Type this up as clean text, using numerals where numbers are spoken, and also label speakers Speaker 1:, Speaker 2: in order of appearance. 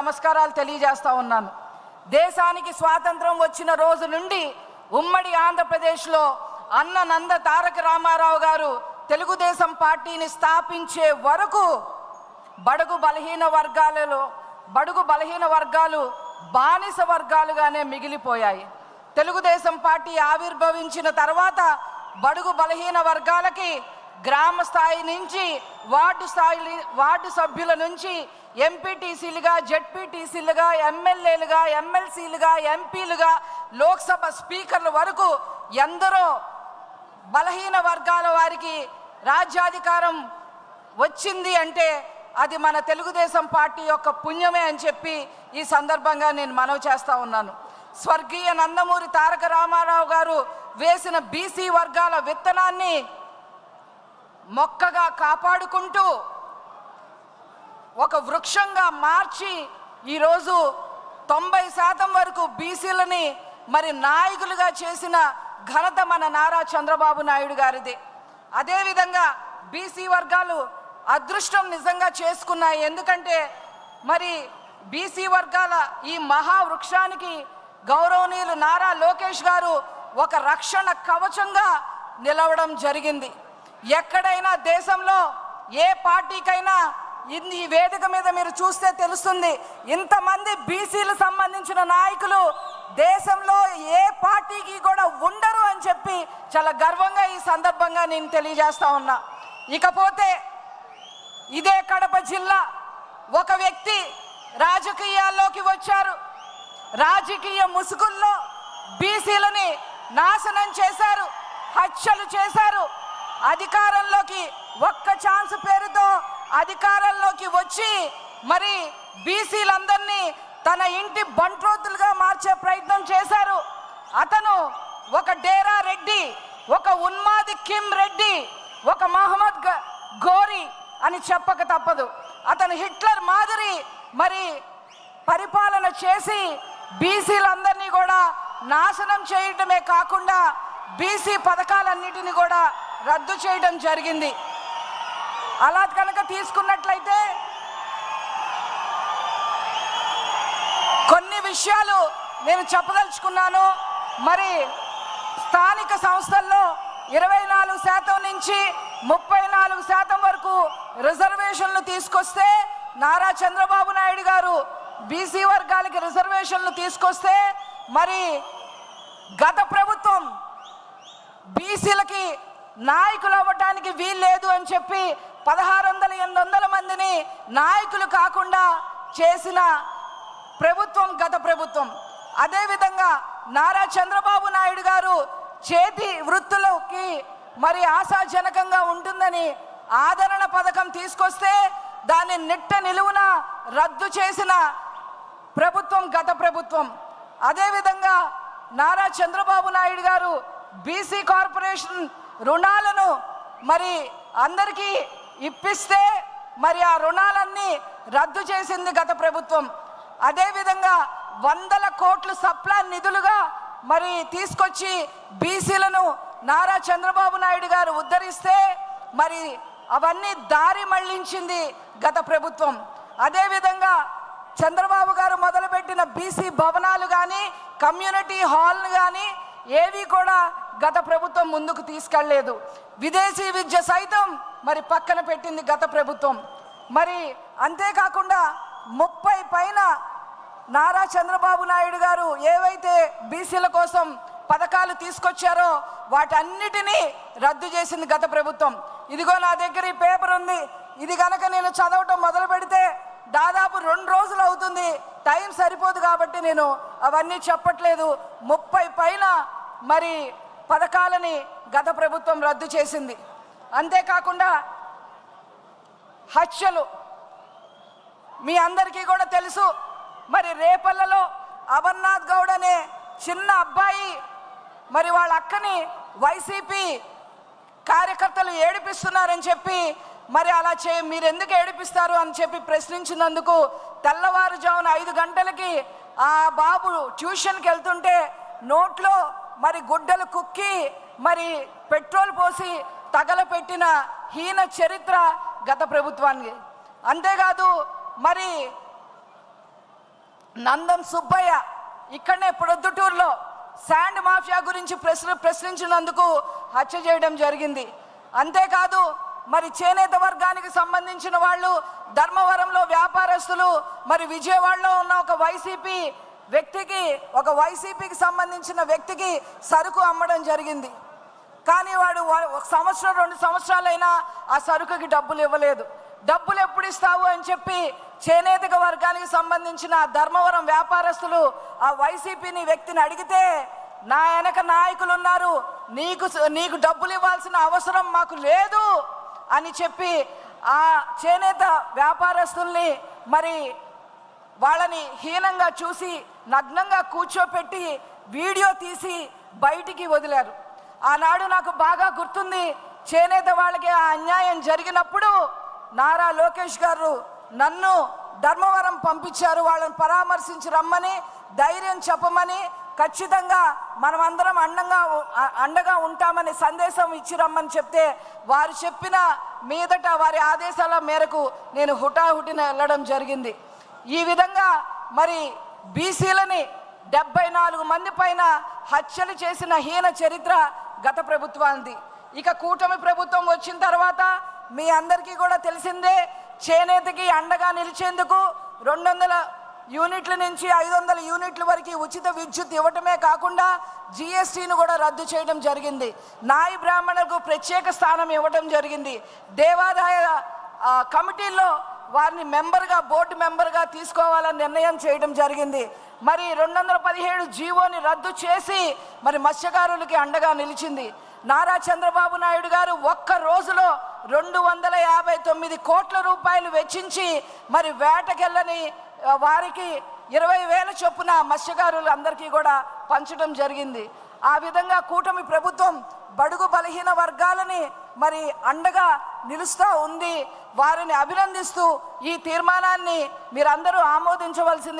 Speaker 1: నమస్కారాలు తెలియజేస్తా ఉన్నాను. దేశానికి స్వాతంత్రం వచ్చిన రోజు నుండి ఉమ్మడి ఆంధ్రప్రదేశ్లో అన్న నంద తారక రామారావు గారు తెలుగుదేశం పార్టీని స్థాపించే వరకు బడుగు బలహీన వర్గాలు బానిస వర్గాలుగానే మిగిలిపోయాయి. తెలుగుదేశం పార్టీ ఆవిర్భవించిన తర్వాత బడుగు బలహీన వర్గాలకి గ్రామ స్థాయి నుంచి వార్డు సభ్యుల నుంచి ఎంపీటీసీలుగా, జెడ్పీటీసీలుగా, ఎమ్మెల్యేలుగా, ఎమ్మెల్సీలుగా, ఎంపీలుగా, లోక్సభ స్పీకర్ల వరకు ఎందరో బలహీన వర్గాల వారికి రాజ్యాధికారం వచ్చింది అంటే అది మన తెలుగుదేశం పార్టీ యొక్క పుణ్యమే అని చెప్పి ఈ సందర్భంగా నేను మనవి చేస్తా ఉన్నాను. స్వర్గీయ నందమూరి తారక రామారావు గారు వేసిన బీసీ వర్గాల విత్తనాన్ని మొక్కగా కాపాడుకుంటూ ఒక వృక్షంగా మార్చి ఈరోజు 90% వరకు బీసీలని మరి నాయకులుగా చేసిన ఘనత మన నారా చంద్రబాబు నాయుడు గారిది. అదేవిధంగా బీసీ వర్గాలు అదృష్టం నిజంగా చేసుకున్నాయి. ఎందుకంటే మరి బీసీ వర్గాల ఈ మహావృక్షానికి గౌరవనీయులు నారా లోకేష్ గారు ఒక రక్షణ కవచంగా నిలవడం జరిగింది. ఎక్కడైనా దేశంలో ఏ పార్టీకైనా ఈ వేదిక మీద మీరు చూస్తే తెలుస్తుంది, ఇంతమంది బీసీలకు సంబంధించిన నాయకులు దేశంలో ఏ పార్టీకి కూడా ఉండరు అని చెప్పి చాలా గర్వంగా ఈ సందర్భంగా నేను తెలియజేస్తా ఉన్నా. ఇకపోతే ఇదే కడప జిల్లా ఒక వ్యక్తి రాజకీయాల్లోకి వచ్చారు. రాజకీయ ముసుగుల్లో బీసీలని నాశనం చేశారు, హత్యలు చేశారు. అధికారంలోకి ఒక్క ఛాన్స్ పేరుతో అధికారంలోకి వచ్చి మరి బీసీలందరినీ తన ఇంటి బంట్రోతులుగా మార్చే ప్రయత్నం చేశారు. అతను ఒక డేరా రెడ్డి, ఒక ఉన్మాది కిమ్ రెడ్డి, ఒక మహమ్మద్ గోరి అని చెప్పక తప్పదు. అతను హిట్లర్ మాదిరి మరి పరిపాలన చేసి బీసీలందరినీ కూడా నాశనం చేయడమే కాకుండా బీసీ పథకాలన్నిటిని కూడా రద్దు చేయడం జరిగింది. అలా కనుక తీసుకున్నట్లయితే కొన్ని విషయాలు నేను చెప్పదలుచుకున్నాను. మరి స్థానిక సంస్థల్లో 24% నుంచి 34% వరకు రిజర్వేషన్లు తీసుకొస్తే నారా చంద్రబాబు నాయుడు గారు బీసీ వర్గాలకి రిజర్వేషన్లు తీసుకొస్తే మరి గత ప్రభుత్వం బీసీలకి నాయకులు అవ్వటానికి వీల్లేదు అని చెప్పి 1600-800 మందిని నాయకులు కాకుండా చేసిన ప్రభుత్వం గత ప్రభుత్వం. అదేవిధంగా నారా చంద్రబాబు నాయుడు గారు చేతి వృత్తులకి మరి ఆశాజనకంగా ఉంటుందని ఆదరణ పథకం తీసుకొస్తే దాన్ని నిట్ట నిలువున రద్దు చేసిన ప్రభుత్వం గత ప్రభుత్వం. అదేవిధంగా నారా చంద్రబాబు నాయుడు గారు బీసీ కార్పొరేషన్ రుణాలను మరి అందరికీ ఇప్పిస్తే మరి ఆ రుణాలన్నీ రద్దు చేసింది గత ప్రభుత్వం. అదేవిధంగా 100 కోట్ల సప్లై నిధులుగా మరి తీసుకొచ్చి బీసీలను నారా చంద్రబాబు నాయుడు గారు ఉద్ధరిస్తే మరి అవన్నీ దారి మళ్లించింది గత ప్రభుత్వం. అదేవిధంగా చంద్రబాబు గారు మొదలుపెట్టిన బీసీ భవనాలు కానీ, కమ్యూనిటీ హాల్ను కానీ ఏవి కూడా గత ప్రభుత్వం ముందుకు తీసుకెళ్లలేదు. విదేశీ విద్య సైతం మరి పక్కన పెట్టింది గత ప్రభుత్వం. మరి అంతేకాకుండా 30 పైన నారా చంద్రబాబు నాయుడు గారు ఏవైతే బీసీల కోసం పథకాలు తీసుకొచ్చారో వాటన్నిటినీ రద్దు చేసింది గత ప్రభుత్వం. ఇదిగో నా దగ్గర ఈ పేపర్ ఉంది. ఇది కనుక నేను చదవటం మొదలు పెడితే దాదాపు 2 రోజులు అవుతుంది. టైం సరిపోదు కాబట్టి నేను అవన్నీ చెప్పట్లేదు. 30 పైన మరి పథకాలని గత ప్రభుత్వం రద్దు చేసింది. అంతేకాకుండా హత్యలు మీ అందరికీ కూడా తెలుసు. మరి రేపల్లలో అమర్నాథ్ గౌడ్ అనే చిన్న అబ్బాయి మరి వాళ్ళ అక్కని వైసీపీ కార్యకర్తలు ఏడిపిస్తున్నారని చెప్పి మరి అలా మీరు ఎందుకు ఏడిపిస్తారు అని చెప్పి ప్రశ్నించినందుకు తెల్లవారుజామున 5 గంటలకి ఆ బాబు ట్యూషన్కి వెళ్తుంటే నోట్లో మరి గుడ్డలు కుక్కి మరి పెట్రోల్ పోసి తగలపెట్టిన హీన చరిత్ర గత ప్రభుత్వానికి. అంతేకాదు మరి నందం సుబ్బయ్య ఇక్కడనే ప్రొద్దుటూరులో శాండ్ మాఫియా గురించి ప్రశ్నించినందుకు హత్య చేయడం జరిగింది. అంతేకాదు మరి చేనేత వర్గానికి సంబంధించిన వాళ్ళు ధర్మవరంలో వ్యాపారస్తులు మరి విజయవాడలో ఉన్న ఒక వైసీపీకి సంబంధించిన వ్యక్తికి సరుకు అమ్మడం జరిగింది. కానీ వాడు 1-2 సంవత్సరాలైనా ఆ సరుకుకి డబ్బులు ఇవ్వలేదు. డబ్బులు ఎప్పుడు ఇస్తావు అని చెప్పి చేనేత వర్గానికి సంబంధించిన ధర్మవరం వ్యాపారస్తులు ఆ వైసీపీని వ్యక్తిని అడిగితే, నా వెనక నాయకులు ఉన్నారు, నీకు డబ్బులు ఇవ్వాల్సిన అవసరం మాకు లేదు అని చెప్పి ఆ చేనేత వ్యాపారస్తుల్ని మరి వాళ్ళని హీనంగా చూసి నగ్నంగా కూర్చోపెట్టి వీడియో తీసి బయటికి వదిలారు. ఆనాడు నాకు బాగా గుర్తుంది, చేనేత వాళ్ళకి ఆ అన్యాయం జరిగినప్పుడు నారా లోకేష్ గారు నన్ను ధర్మవరం పంపించారు, వాళ్ళని పరామర్శించి రమ్మని, ధైర్యం చెప్పమని, ఖచ్చితంగా మనమందరం అండగా ఉంటామని సందేశం ఇచ్చి రమ్మని చెప్తే, వారు చెప్పిన మీదట వారి ఆదేశాల మేరకు నేను హుటాహుటిన వెళ్ళడం జరిగింది. ఈ విధంగా మరి బీసీలని 74 మంది పైన హత్యలు చేసిన హీన చరిత్ర గత ప్రభుత్వానికి. ఇక కూటమి ప్రభుత్వం వచ్చిన తర్వాత మీ అందరికీ కూడా తెలిసిందే, చేనేతకి అండగా నిలిచేందుకు 200 యూనిట్ల నుంచి 500 యూనిట్ల వరకు ఉచిత విద్యుత్ ఇవ్వటమే కాకుండా జిఎస్టీని కూడా రద్దు చేయడం జరిగింది. నాయి బ్రాహ్మణులకు ప్రత్యేక స్థానం ఇవ్వడం జరిగింది. దేవాదాయ కమిటీల్లో వారిని బోర్డు మెంబర్గా తీసుకోవాలని నిర్ణయం చేయడం జరిగింది. మరి 217 జీవోని రద్దు చేసి మరి మత్స్యకారులకి అండగా నిలిచింది. నారా చంద్రబాబు నాయుడు గారు ఒక్క రోజులో 259 కోట్ల రూపాయలు వెచ్చించి మరి వేటకెళ్ళని వారికి 20,000 చొప్పున మత్స్యకారులు అందరికీ కూడా పంచడం జరిగింది. ఆ విధంగా కూటమి ప్రభుత్వం బడుగు బలహీన వర్గాలని మరి అండగా నిలుస్తూ ఉంది. వారిని అభినందిస్తూ ఈ తీర్మానాన్ని మీరందరూ ఆమోదించవలసింది